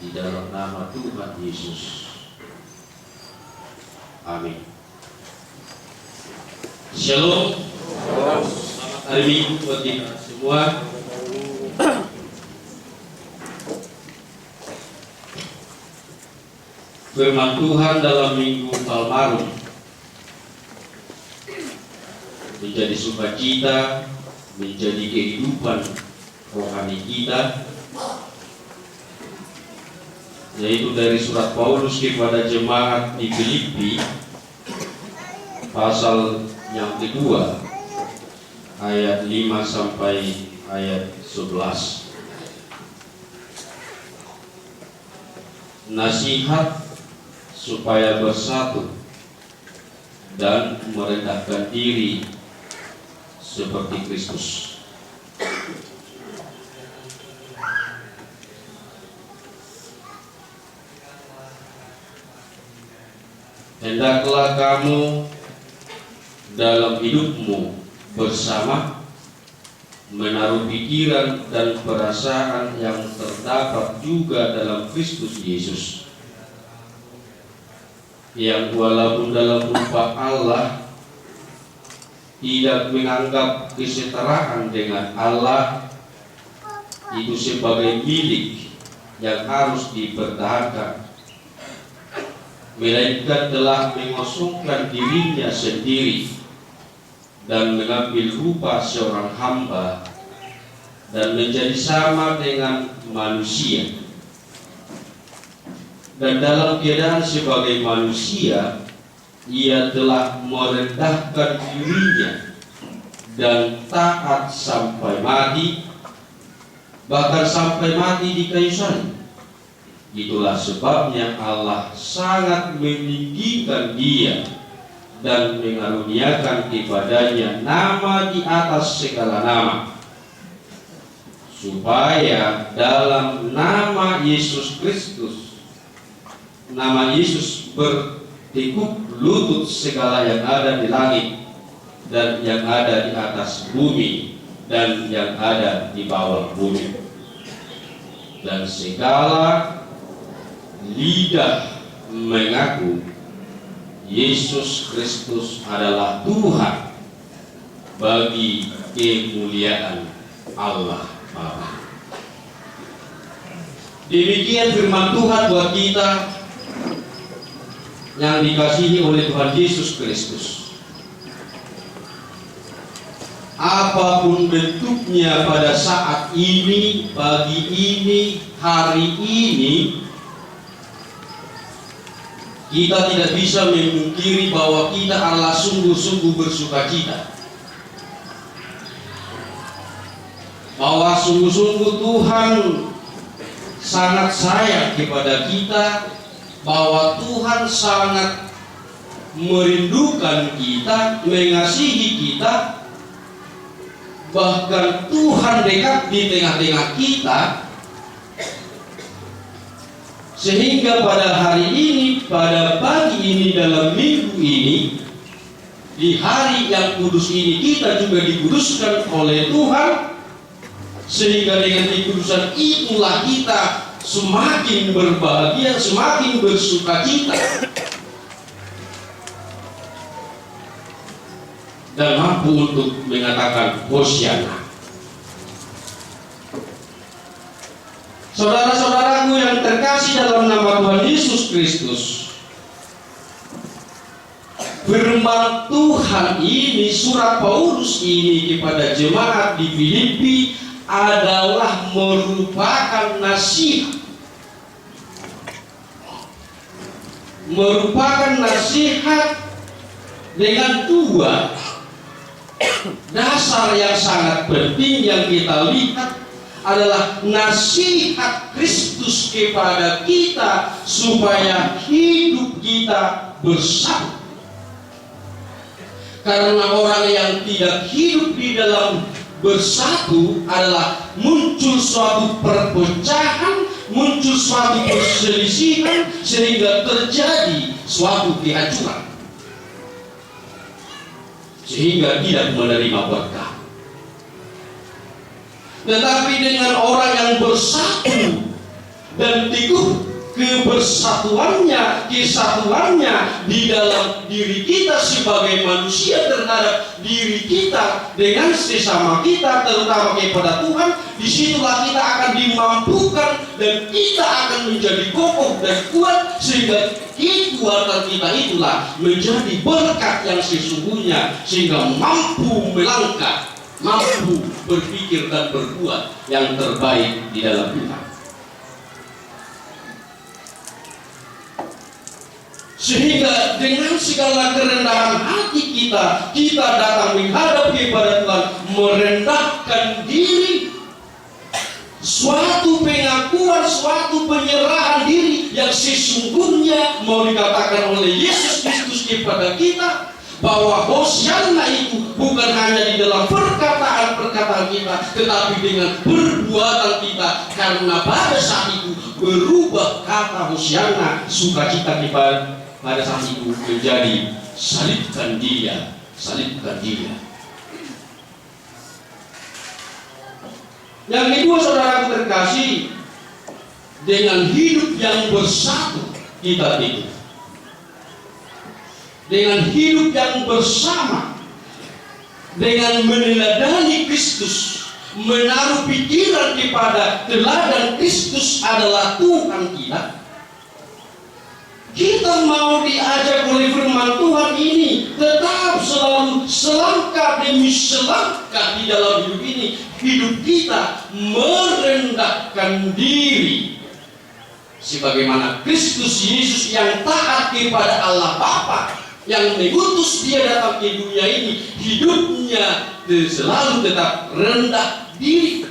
di dalam nama Tuhan Yesus. Amin. Shalom. Selamat hari Minggu buat kita semua. Firman Tuhan dalam Minggu Palmarum menjadi sukacita, menjadi kehidupan rohani kita, yaitu dari surat Paulus kepada jemaat di Filipi, pasal yang kedua, ayat 5 sampai ayat 11. Nasihat supaya bersatu dan merendahkan diri seperti Kristus. Hendaklah kamu dalam hidupmu bersama menaruh pikiran dan perasaan yang terdapat juga dalam Kristus Yesus, yang walaupun dalam rupa Allah tidak menganggap kesetaraan dengan Allah itu sebagai milik yang harus dipertahankan, melainkan telah mengosongkan dirinya sendiri dan mengambil rupa seorang hamba dan menjadi sama dengan manusia. Dan dalam keadaan sebagai manusia, ia telah merendahkan dirinya dan taat sampai mati, bahkan sampai mati di kayu salib. Itulah sebabnya Allah sangat meninggikan dia dan mengaruniakan kepadanya nama di atas segala nama, supaya dalam nama Yesus Kristus, nama Yesus, bertekuk lutut segala yang ada di langit dan yang ada di atas bumi dan yang ada di bawah bumi, dan segala lidah mengaku Yesus Kristus adalah Tuhan, bagi kemuliaan Allah Bapa. Demikian firman Tuhan buat kita yang dikasihi oleh Tuhan Yesus Kristus. Apapun bentuknya pada saat ini, pagi ini, hari ini, kita tidak bisa memungkiri bahwa kita adalah sungguh-sungguh bersukacita, bahwa sungguh-sungguh Tuhan sangat sayang kepada kita, bahwa Tuhan sangat merindukan kita, mengasihi kita, bahkan Tuhan dekat di tengah-tengah kita, sehingga pada hari ini, pada pagi ini, dalam minggu ini, di hari yang kudus ini, kita juga dikuduskan oleh Tuhan, sehingga dengan kekudusan itulah kita semakin berbahagia, semakin bersukacita, dan mampu untuk mengatakan Hosiana. Saudara-saudaraku yang terkasih dalam nama Tuhan Yesus Kristus, firman Tuhan ini, surat Paulus ini kepada jemaat di Filipi adalah merupakan nasihat, dengan dua dasar yang sangat penting. Yang kita lihat adalah nasihat Kristus kepada kita supaya hidup kita bersatu. Karena orang yang tidak hidup di dalam bersatu adalah muncul suatu perpecahan, muncul suatu perselisihan, sehingga terjadi suatu kehancuran, sehingga tidak menerima berkat. Tetapi dengan orang yang bersatu dan teguh kebersatuannya, kesatuannya di dalam diri kita sebagai manusia terhadap diri kita dengan sesama kita, terutama kepada Tuhan. Disitulah kita akan dimampukan dan kita akan menjadi kokoh dan kuat, sehingga kekuatan kita itulah menjadi berkat yang sesungguhnya, sehingga mampu melangkah, mampu berpikir dan berbuat yang terbaik di dalam Tuhan. Sehingga dengan segala kerendahan hati kita, kita datang menghadap kepada Tuhan, merendahkan diri, suatu pengakuan, suatu penyerahan diri yang sesungguhnya mau dikatakan oleh Yesus Kristus kepada kita, bahwa Hosyanna itu bukan hanya di dalam perkataan-perkataan kita, tetapi dengan perbuatan kita, karena pada saat itu berubah kata Hosyanna, sukacita kita pada saat itu menjadi salibkan dia, salibkan dia. Yang kedua, saudara terkasih, dengan hidup yang bersatu kita itu, dengan hidup yang bersama, dengan meneladani Kristus, menaruh pikiran kepada teladan Kristus adalah Tuhan kita. Kita mau diajak oleh firman Tuhan ini tetap selalu selangkah demi selangkah di dalam hidup ini, hidup kita merendahkan diri sebagaimana Kristus Yesus yang taat kepada Allah Bapa, yang mengutus dia datang ke dunia ini, hidupnya selalu tetap rendah diri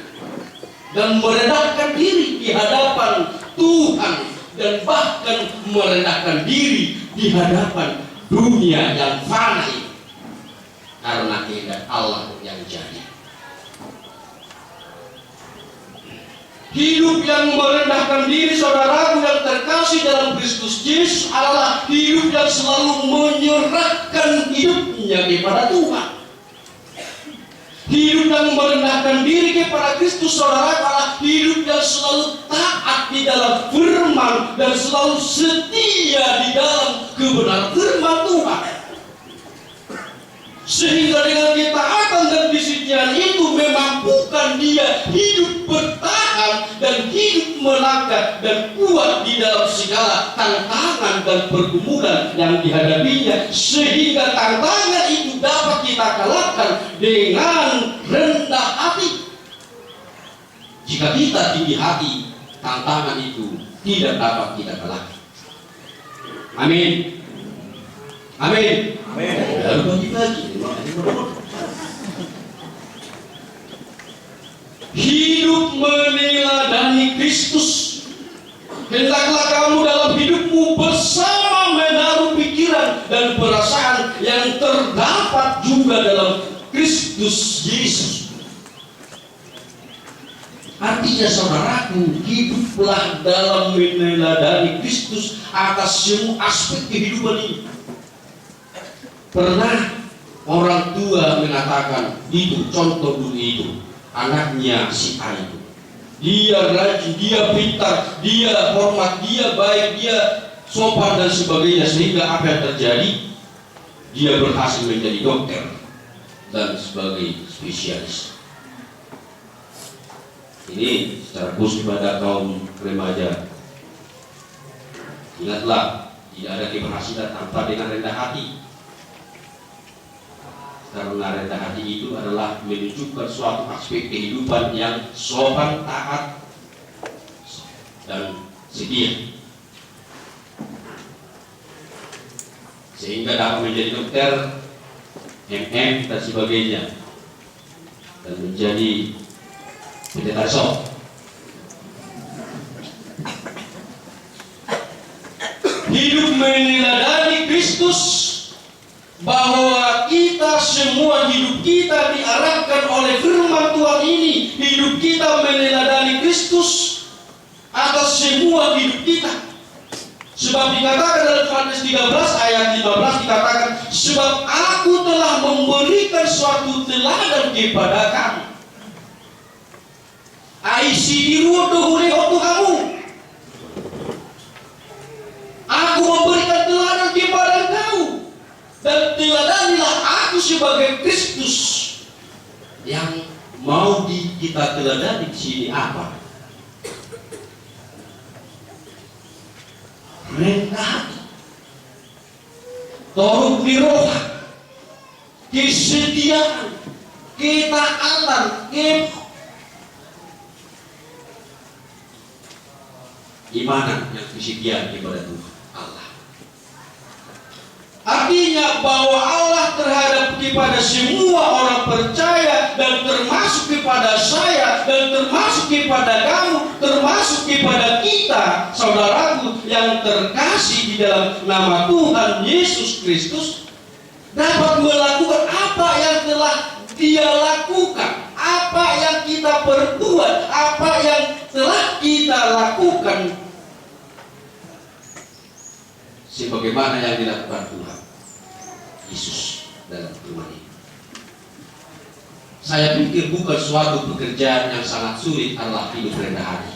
dan merendahkan diri di hadapan Tuhan, dan bahkan merendahkan diri di hadapan dunia yang fana ini, karena kehendak Allah yang jadi. Hidup yang merendahkan diri, saudaraku yang terkasih dalam Kristus Yesus, adalah hidup yang selalu menyerahkan hidupnya kepada Tuhan. Hidup yang merendahkan diri kepada Kristus, saudara, adalah hidup yang selalu taat di dalam firman dan selalu setia di dalam kebenaran firman Tuhan. Sehingga dengan ketaatan dan kesetiaan itu memampukan dia hidup bertahan dan hidup melangkah dan kuat di dalam segala tantangan dan pergumulan yang dihadapinya, sehingga tantangan itu dapat kita kalahkan dengan rendah hati. Jika kita tinggi hati, tantangan itu tidak dapat kita kalahkan. Amin. Amin. Amin. Lalu bagi-bagi. Hidup meneladani Kristus. Hendaklah kamu dalam hidupmu bersama menaruh pikiran dan perasaan yang terdapat juga dalam Kristus Yesus. Artinya, saudaraku, hiduplah dalam meneladani Kristus atas semua aspek kehidupan ini. Pernah orang tua mengatakan, itu contoh dulu itu anaknya si A itu, dia rajin, dia pintar, dia hormat, dia baik, dia sopan dan sebagainya, sehingga apa yang terjadi, dia berhasil menjadi dokter dan sebagai spesialis. Ini secara khusus pada kaum remaja, ingatlah, tidak ada keberhasilan tanpa dengan rendah hati. Karena rendah hati itu adalah menunjukkan suatu aspek kehidupan yang sopan, taat, dan setia, sehingga dapat menjadi dokter, MM dan sebagainya, dan menjadi pendeta sok. Hidup meneladani Kristus, bahwa kita semua hidup kita diarahkan oleh firman Tuhan ini. Hidup kita meneladani Kristus atas semua hidup kita. Sebab dikatakan dalam Yohanes 13 ayat 15, dikatakan, sebab aku telah memberikan suatu teladan kepada kamu. Aisi diruo dohule otu kamu. kita teladani di sini apa? Rendah hati, toruk niroha, kesetiaan, ketaatan, imanan yang kesetiaan kepada Tuhan Allah. Artinya bahwa Allah terhadap kepada semua orang percaya, dan termasuk kepada saya, dan termasuk kepada kamu, termasuk kepada kita, saudaraku yang terkasih di dalam nama Tuhan Yesus Kristus, dapat melakukan apa yang telah Dia lakukan, apa yang kita perbuat, apa yang telah kita lakukan, sebagaimana yang dilakukan Tuhan Yesus dalam rumah ini. Saya pikir bukan suatu pekerjaan yang sangat sulit adalah hidup rendah hati.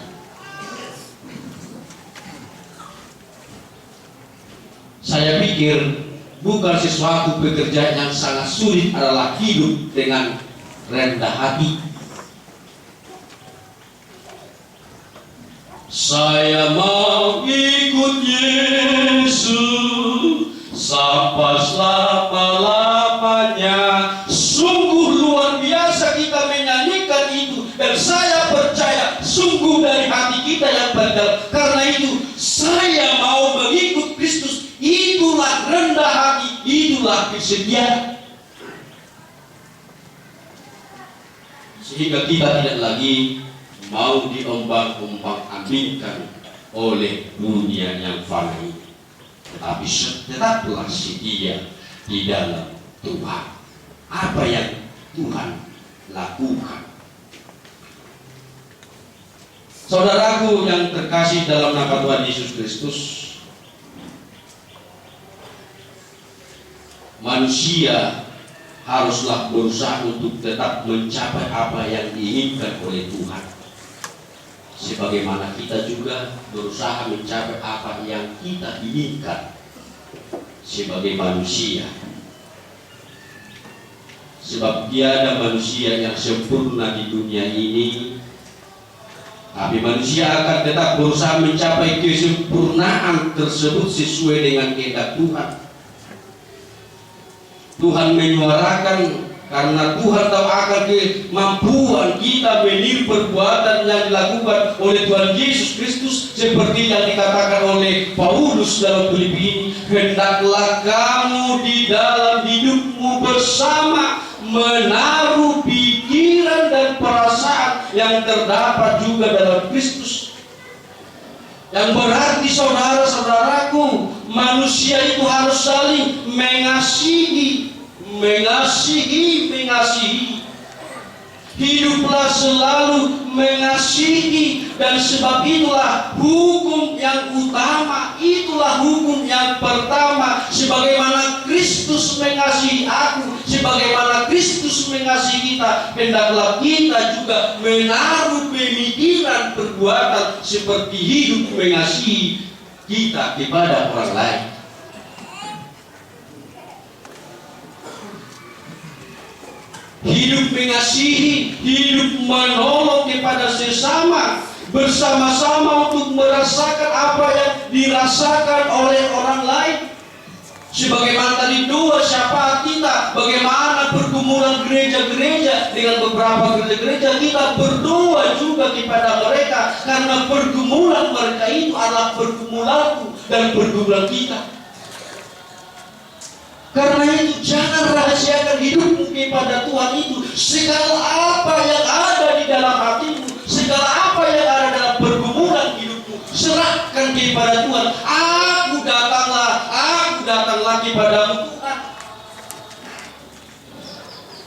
Saya pikir bukan sesuatu pekerjaan yang sangat sulit adalah hidup dengan rendah hati. Saya mau ikut Yesus sampai selama-lamanya. Sungguh luar biasa kita menyanyikan itu, dan saya percaya sungguh dari hati kita yang berdalam. Karena itu saya mau mengikut Kristus. Itulah rendah hati, itulah kesetiaan. Sehingga kita tidak lagi mau diombang-ombang-ambingkan oleh dunia yang fana ini, tetapi tetaplah setia di dalam Tuhan. Apa yang Tuhan lakukan. Saudaraku yang terkasih dalam nama Tuhan Yesus Kristus, manusia haruslah berusaha untuk tetap mencapai apa yang diinginkan oleh Tuhan, sebagaimana kita juga berusaha mencapai apa yang kita inginkan sebagai manusia. Sebab tiada manusia yang sempurna di dunia ini, tapi manusia akan tetap berusaha mencapai kesempurnaan tersebut sesuai dengan kehendak Tuhan. Tuhan menyuarakan, karena Tuhan tahu akan kemampuan kita meniru perbuatan yang dilakukan oleh Tuhan Yesus Kristus, seperti yang dikatakan oleh Paulus dalam Filipi ini, hendaklah kamu di dalam hidupmu bersama menaruh pikiran dan perasaan yang terdapat juga dalam Kristus. Yang berarti saudara-saudaraku, manusia itu harus saling mengasihi. Hiduplah selalu mengasihi, dan sebab itulah hukum yang utama, itulah hukum yang pertama. Sebagaimana Kristus mengasihi aku, sebagaimana Kristus mengasihi kita, hendaklah kita juga menaruh pemikiran perbuatan seperti hidup mengasihi kita kepada orang lain. Hidup mengasihi, hidup menolong kepada sesama, bersama-sama untuk merasakan apa yang dirasakan oleh orang lain. Sebagaimana tadi dua syafaat kita, bagaimana pergumulan gereja-gereja dengan beberapa gereja-gereja, kita berdoa juga kepada mereka, karena pergumulan mereka itu adalah pergumulanku dan pergumulan kita. Karena itu jangan rahasiakan hidupmu kepada Tuhan itu. Segala apa yang ada di dalam hatimu, segala apa yang ada dalam pergumulan hidupmu, serahkan kepada Tuhan. Aku datanglah kepadamu Tuhan.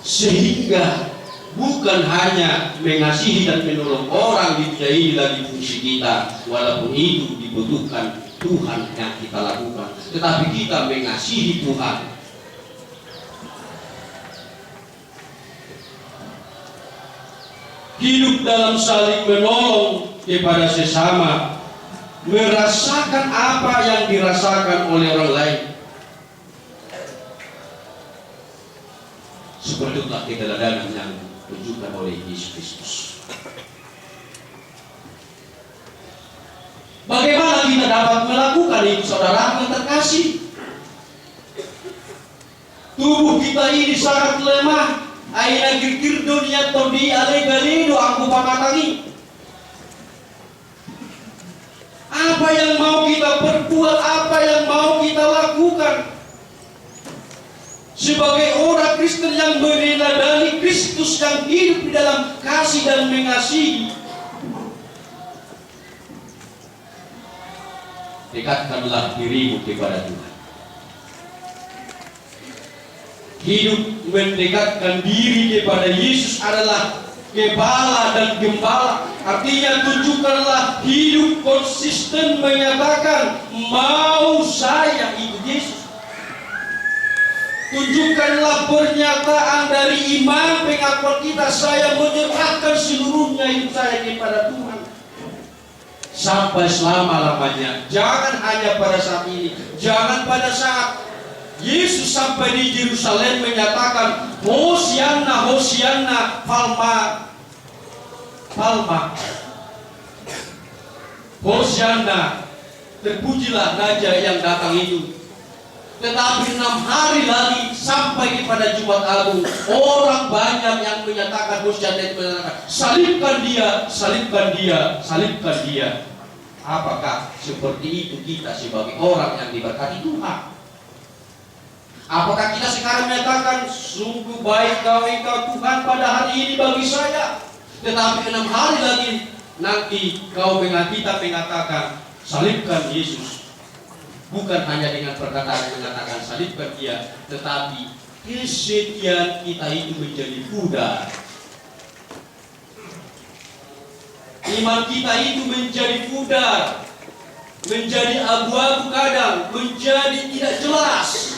Sehingga bukan hanya mengasihi dan menolong orang di dunia ini lagi fungsi kita, walaupun itu dibutuhkan Tuhan yang kita lakukan, tetapi kita mengasihi Tuhan. Hidup dalam saling menolong kepada sesama, merasakan apa yang dirasakan oleh orang lain. Seperti itulah keteladanan yang tunjukkan oleh Yesus Kristus. Bagaimana kita dapat melakukan itu, saudara yang terkasih? Tubuh kita ini sangat lemah. Aina girgir dunia todi ale galido aku pamatangi. Apa yang mau kita perbuat, apa yang mau kita lakukan sebagai orang Kristen yang meneladani Kristus yang hidup di dalam kasih dan mengasihi? Dekatkanlah dirimu kepada Tuhan. Hidup mendekatkan diri kepada Yesus adalah kepala dan gembala. Artinya tunjukkanlah hidup konsisten menyatakan mau saya ikut Yesus. Tunjukkanlah pernyataan dari iman pengakuan kita, saya menyerahkan seluruhnya hidup saya kepada Tuhan sampai selama-lamanya. Jangan hanya pada saat ini, jangan pada saat Yesus sampai di Yerusalem menyatakan Hosianna, Hosianna, Palma, Hosianna, terpujilah Raja yang datang itu. Tetapi 6 hari lagi sampai kepada Jumat Agung, orang banyak yang menyatakan Hosianna, salibkan dia, salibkan dia, salibkan dia. Apakah seperti itu kita sebagai orang yang diberkati Tuhan? Apakah kita sekarang menyatakan sungguh baik engkau Tuhan pada hari ini bagi saya, tetapi 6 hari lagi nanti kita mengatakan salibkan Yesus? Bukan hanya dengan perkataan mengatakan salibkan dia, tetapi kesetiaan kita itu menjadi pudar. Iman kita itu menjadi pudar, menjadi abu-abu kadang, menjadi tidak jelas.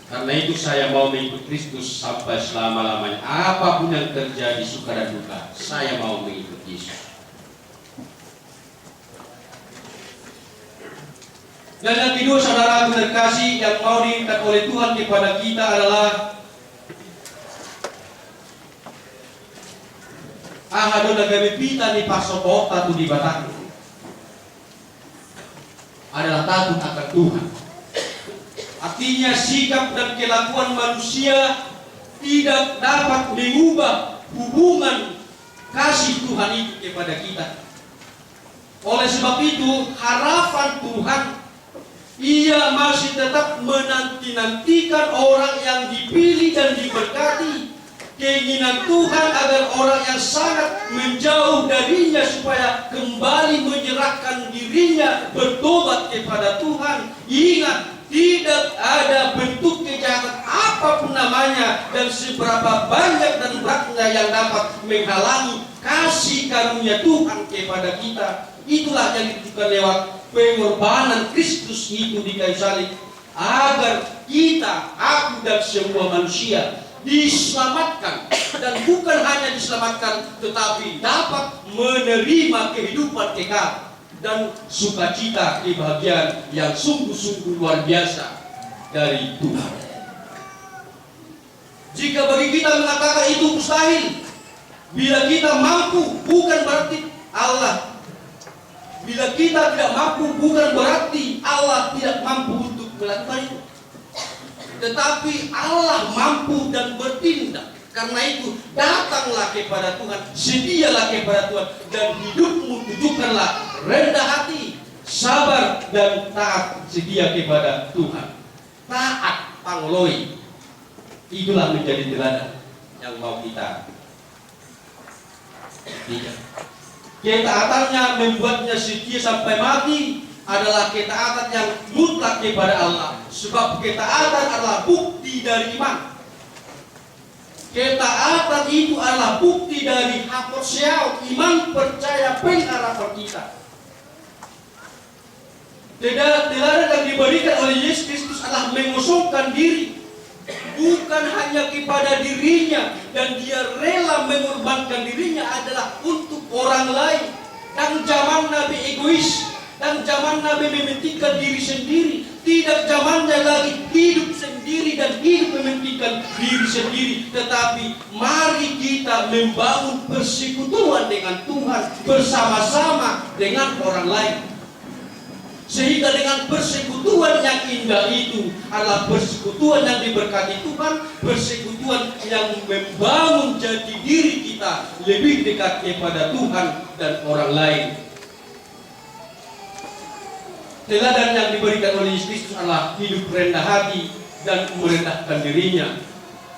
Karena itu saya mau mengikut Kristus sampai selama-lamanya. Apapun yang terjadi, suka dan duka, saya mau mengikut Yesus. Dan yang kedua, saudara terkasih, yang mau diingat oleh Tuhan kepada kita adalah ahado nagami pita ni pasopok tatu di batang adalah takut akan Tuhan. Artinya sikap dan kelakuan manusia tidak dapat mengubah hubungan kasih Tuhan itu kepada kita. Oleh sebab itu, harapan Tuhan, ia masih tetap menanti-nantikan orang yang dipilih dan diberkati. Keinginan Tuhan agar orang yang sangat menjauh darinya supaya kembali menyerahkan dirinya, bertobat kepada Tuhan. Ingat, tidak ada bentuk kejahatan apapun namanya dan seberapa banyak dan beratnya yang dapat menghalangi kasih karunia Tuhan kepada kita. Itulah yang ditunjukkan lewat pengorbanan Kristus itu di kayu salib, agar kita, aku dan semua manusia diselamatkan, dan bukan hanya diselamatkan tetapi dapat menerima kehidupan kekal dan sukacita, kebahagiaan yang sungguh-sungguh luar biasa dari Tuhan. Jika bagi kita mengatakan itu mustahil, bila kita mampu bukan berarti Allah. Bila kita tidak mampu bukan berarti Allah tidak mampu untuk melakukan itu. Tetapi Allah mampu dan bertindak. Karena itu datanglah kepada Tuhan, sedialah kepada Tuhan, dan hidupmu tunjukkanlah rendah hati, sabar dan taat, sedia kepada Tuhan. Taat pangloi, itulah menjadi teladan yang mau kita tidak. Ketaatannya membuatnya setia sampai mati adalah ketaatan yang mutlak kepada Allah. Sebab ketaatan adalah bukti dari iman. Ketaatan itu adalah bukti dari haposeo, iman percaya pengharapan kita. Teladan yang diberikan oleh Yesus Kristus adalah mengosongkan diri, bukan hanya kepada dirinya, dan dia rela mengorbankan dirinya adalah untuk orang lain. Dan zaman Nabi egois, dan zaman Nabi mementingkan diri sendiri, Tidak zamannya lagi hidup sendiri dan hidup mementingkan diri sendiri, tetapi mari kita membangun persekutuan dengan Tuhan bersama-sama dengan orang lain. Sehingga dengan persekutuan yang indah itu adalah persekutuan yang diberkati Tuhan, persekutuan yang membangun jati diri kita lebih dekat kepada Tuhan dan orang lain. Teladan yang diberikan oleh Yesus Kristus adalah hidup rendah hati dan merendahkan dirinya,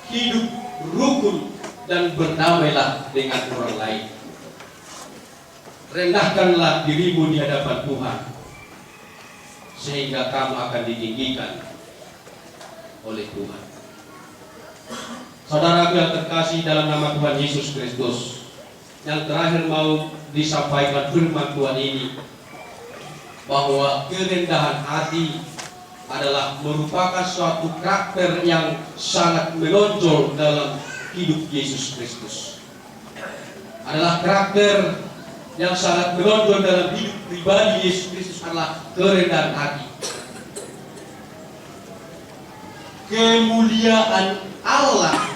hidup rukun dan berdamailah dengan orang lain. Rendahkanlah dirimu di hadapan Tuhan, sehingga kamu akan ditinggikan oleh Tuhan. Saudaraku yang terkasih dalam nama Tuhan Yesus Kristus, yang terakhir mau disampaikan firman Tuhan ini, bahwa kerendahan hati adalah merupakan suatu karakter yang sangat menonjol dalam hidup Yesus Kristus. Adalah karakter yang sangat menonjol dalam hidup pribadi Yesus Kristus adalah kerendahan hati. Kemuliaan Allah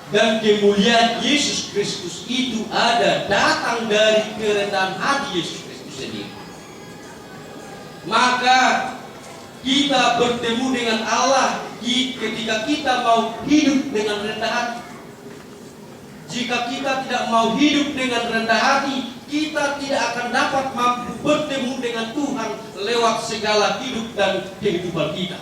dan kemuliaan Yesus Kristus itu datang dari kerendahan hati Yesus Kristus sendiri. Maka kita bertemu dengan Allah ketika kita mau hidup dengan rendah hati. Jika kita tidak mau hidup dengan rendah hati, kita tidak akan dapat mampu bertemu dengan Tuhan lewat segala hidup dan kehidupan kita.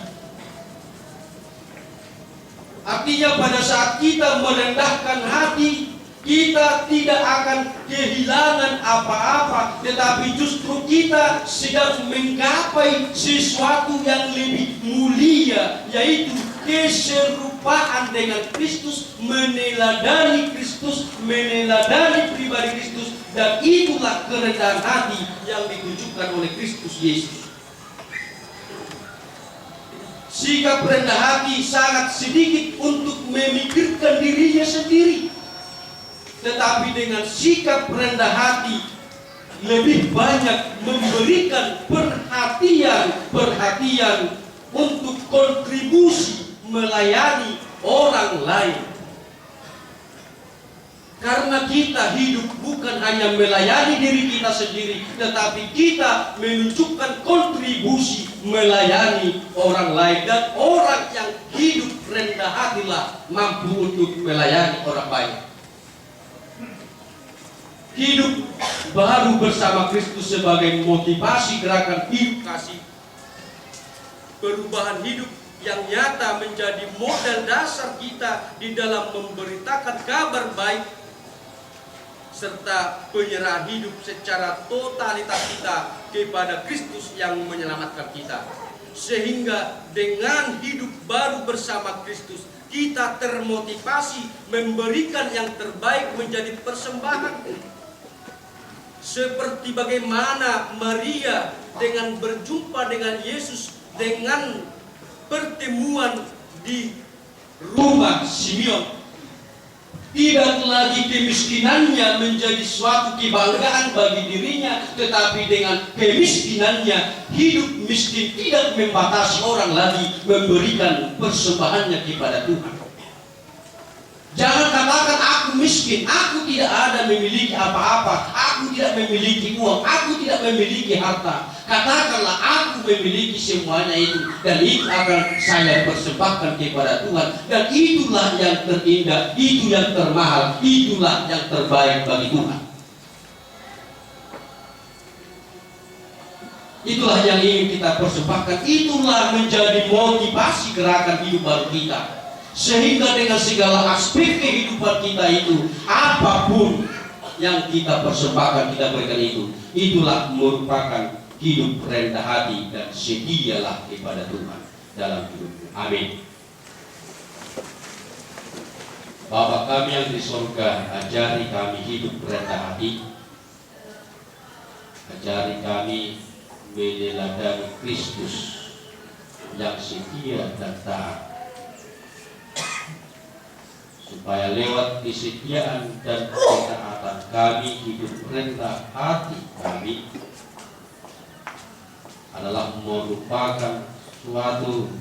Artinya pada saat kita merendahkan hati, kita tidak akan kehilangan apa-apa, tetapi justru kita sedang menggapai sesuatu yang lebih mulia, yaitu keserupaan dengan Kristus, meneladani Kristus, meneladani pribadi Kristus, dan itulah kerendahan hati yang ditunjukkan oleh Kristus Yesus. Sikap rendah hati sangat sedikit untuk memikirkan dirinya sendiri, tetapi dengan sikap rendah hati lebih banyak memberikan perhatian untuk kontribusi melayani orang lain. Karena kita hidup bukan hanya melayani diri kita sendiri, tetapi kita menunjukkan kontribusi melayani orang lain. Dan orang yang hidup rendah hatilah mampu untuk melayani orang lain. Hidup baru bersama Kristus sebagai motivasi gerakan hidup kasih. Perubahan hidup yang nyata menjadi modal dasar kita di dalam memberitakan kabar baik, serta penyerahan hidup secara totalitas kita kepada Kristus yang menyelamatkan kita. Sehingga dengan hidup baru bersama Kristus, kita termotivasi memberikan yang terbaik menjadi persembahan. Seperti bagaimana Maria dengan berjumpa dengan Yesus dengan pertemuan di rumah Simeon. Tidak lagi kemiskinannya menjadi suatu kebanggaan bagi dirinya, tetapi dengan kemiskinannya hidup miskin tidak membatasi orang lagi memberikan persembahannya kepada Tuhan. Jangan katakan aku miskin, aku tidak ada memiliki apa-apa, aku tidak memiliki uang, aku tidak memiliki harta. Katakanlah aku memiliki semuanya itu, dan itu akan saya persembahkan kepada Tuhan. Dan itulah yang terindah, itu yang termahal, itulah yang terbaik bagi Tuhan. Itulah yang ingin kita persembahkan, itulah menjadi motivasi gerakan hidup baru kita. Sehingga dengan segala aspek kehidupan kita itu, apapun yang kita persembahkan, kita berikan itu, itulah merupakan hidup rendah hati dan sedialah kepada Tuhan dalam hidupmu. Amin. Bapa kami yang di surga, ajari kami hidup rendah hati, ajari kami meneladani Kristus yang setia dan taat, supaya lewat kesetiaan dan ketaatan kami, hidup rendah hati kami adalah merupakan suatu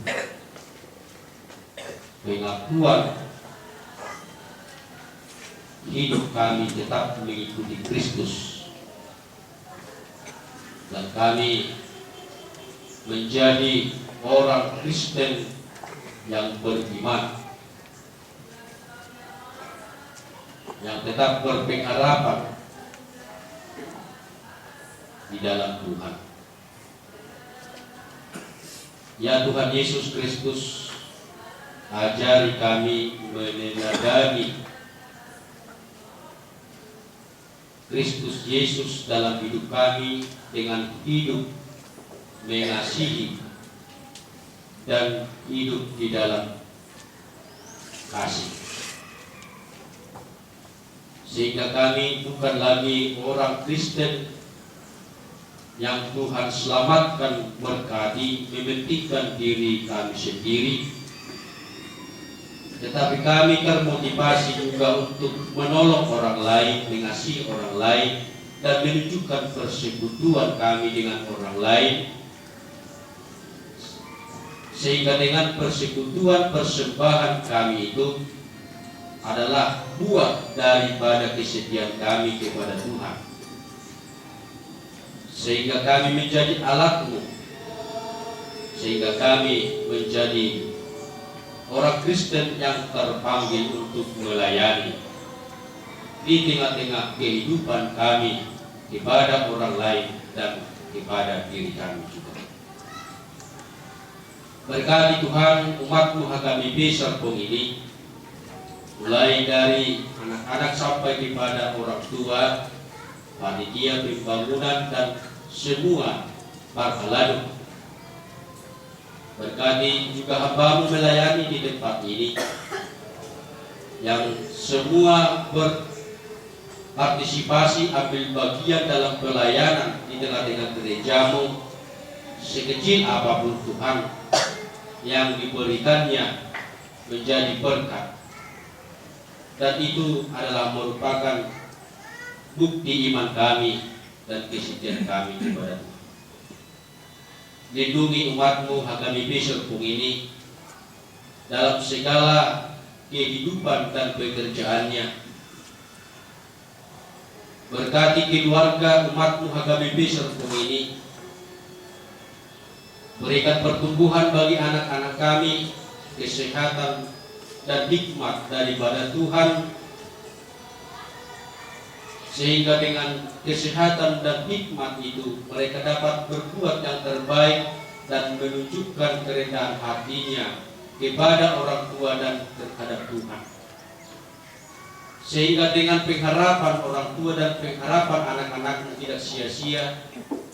pengakuan hidup kami tetap mengikuti Kristus dan kami menjadi orang Kristen yang beriman, yang tetap berpengharapan di dalam Tuhan. Ya Tuhan Yesus Kristus, ajari kami meneladani Kristus Yesus dalam hidup kami dengan hidup mengasihi dan hidup di dalam kasih, sehingga kami bukan lagi orang Kristen yang Tuhan selamatkan, berkati, mementingkan diri kami sendiri, tetapi kami termotivasi juga untuk menolong orang lain, mengasihi orang lain, dan menunjukkan persekutuan kami dengan orang lain, sehingga dengan persekutuan persembahan kami itu adalah buah daripada kesetiaan kami kepada Tuhan, sehingga kami menjadi alat-Mu, sehingga kami menjadi orang Kristen yang terpanggil untuk melayani di tengah-tengah kehidupan kami kepada orang lain dan kepada diri kami juga. Berkati Tuhan umat-Mu HKBP Serpong ini, mulai dari anak-anak sampai kepada orang tua, panitia pembangunan, dan semua para balado. Berkati juga hamba-Mu melayani di tempat ini, yang semua berpartisipasi ambil bagian dalam pelayanan di tengah-tengah gereja-Mu, sekecil apapun Tuhan yang diberikannya menjadi berkat, dan itu adalah merupakan bukti iman kami dan kesetiaan kami kepada Tuhan. Lindungi umat-Mu HKBP Serpong ini dalam segala kehidupan dan pekerjaannya. Berkati keluarga umat-Mu HKBP Serpong ini, berikan pertumbuhan bagi anak-anak kami, kesehatan dan hikmat daripada Tuhan, sehingga dengan kesehatan dan hikmat itu mereka dapat berbuat yang terbaik dan menunjukkan kerendahan hatinya kepada orang tua dan terhadap Tuhan, sehingga dengan pengharapan orang tua dan pengharapan anak-anaknya tidak sia-sia,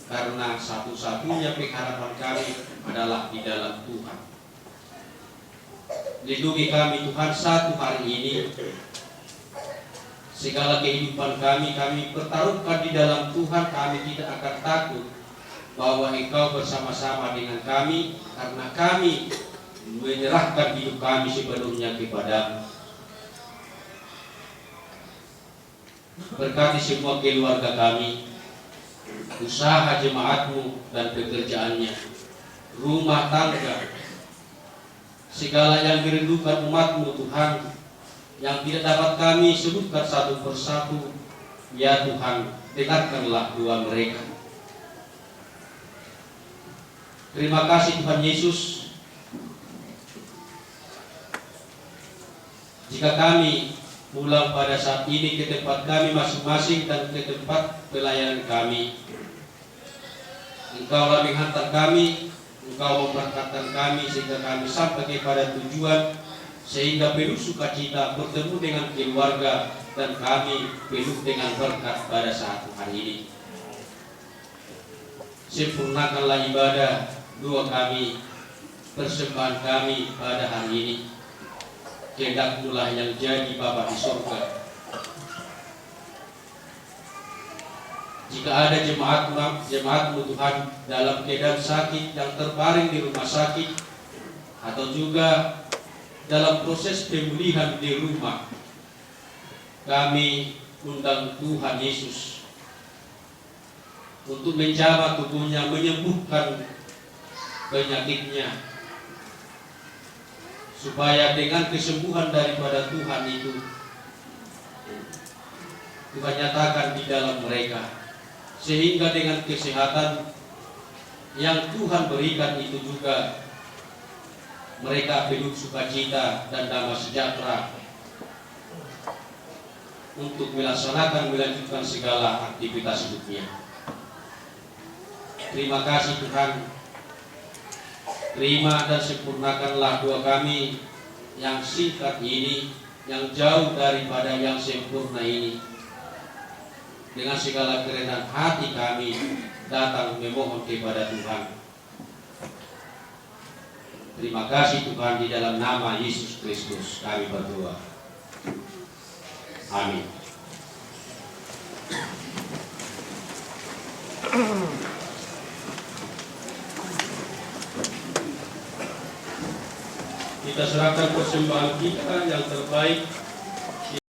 karena satu-satunya pengharapan kami adalah di dalam Tuhan. Lindungi kami Tuhan satu hari ini. Segala kehidupan kami pertaruhkan di dalam Tuhan. Kami tidak akan takut bahwa Engkau bersama-sama dengan kami, karena kami menyerahkan hidup kami sepenuhnya kepada-Mu. Berkati semua keluarga kami, usaha jemaat-Mu dan pekerjaannya, rumah tangga, segala yang dirindukan umat-Mu Tuhan, yang tidak dapat kami sebutkan satu persatu. Ya Tuhan, dengarkanlah doa mereka. Terima kasih Tuhan Yesus, jika kami pulang pada saat ini ke tempat kami masing-masing dan ke tempat pelayanan kami, Engkaulah menghantar kami, Engkau memberkatkan kami sehingga kami sampai kepada tujuan, sehingga penuh sukacita bertemu dengan keluarga, dan kami penuh dengan berkat pada saat hari ini. Sempurnakanlah ibadah doa kami, persembahan kami pada hari ini. Kehendak-Mu lah yang jadi Bapa di surga. Jika ada jemaat-Mu Tuhan dalam keadaan sakit yang terbaring di rumah sakit, atau juga dalam proses pemulihan di rumah, kami undang Tuhan Yesus untuk menjamah tubuhnya, menyembuhkan penyakitnya, supaya dengan kesembuhan daripada Tuhan itu Tuhan nyatakan di dalam mereka, sehingga dengan kesehatan yang Tuhan berikan itu juga mereka penuh sukacita dan damai sejahtera untuk melanjutkan segala aktivitas hidupnya. Terima kasih Tuhan. Terima dan sempurnakanlah doa kami yang singkat ini, yang jauh daripada yang sempurna ini. Dengan segala kerendahan hati kami datang memohon kepada Tuhan. Terima kasih Tuhan, di dalam nama Yesus Kristus kami berdoa. Amin. Kita serahkan persembahan kita yang terbaik